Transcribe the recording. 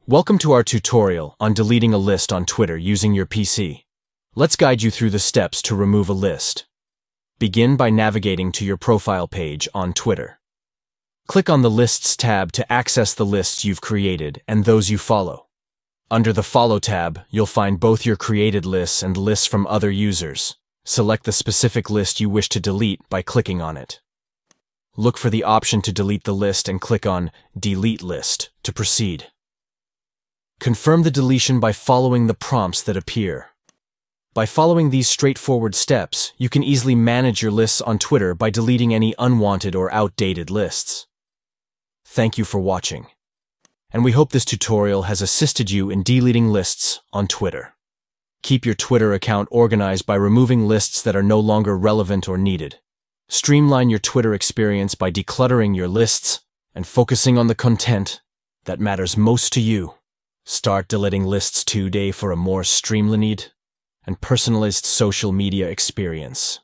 Welcome to our tutorial on deleting a list on Twitter using your PC. Let's guide you through the steps to remove a list. Begin by navigating to your profile page on Twitter. Click on the Lists tab to access the lists you've created and those you follow. Under the Follow tab, you'll find both your created lists and lists from other users. Select the specific list you wish to delete by clicking on it. Look for the option to delete the list and click on Delete List to proceed. Confirm the deletion by following the prompts that appear. By following these straightforward steps, you can easily manage your lists on Twitter by deleting any unwanted or outdated lists. Thank you for watching, and we hope this tutorial has assisted you in deleting lists on Twitter. Keep your Twitter account organized by removing lists that are no longer relevant or needed. Streamline your Twitter experience by decluttering your lists and focusing on the content that matters most to you. Start deleting lists today for a more streamlined and personalized social media experience.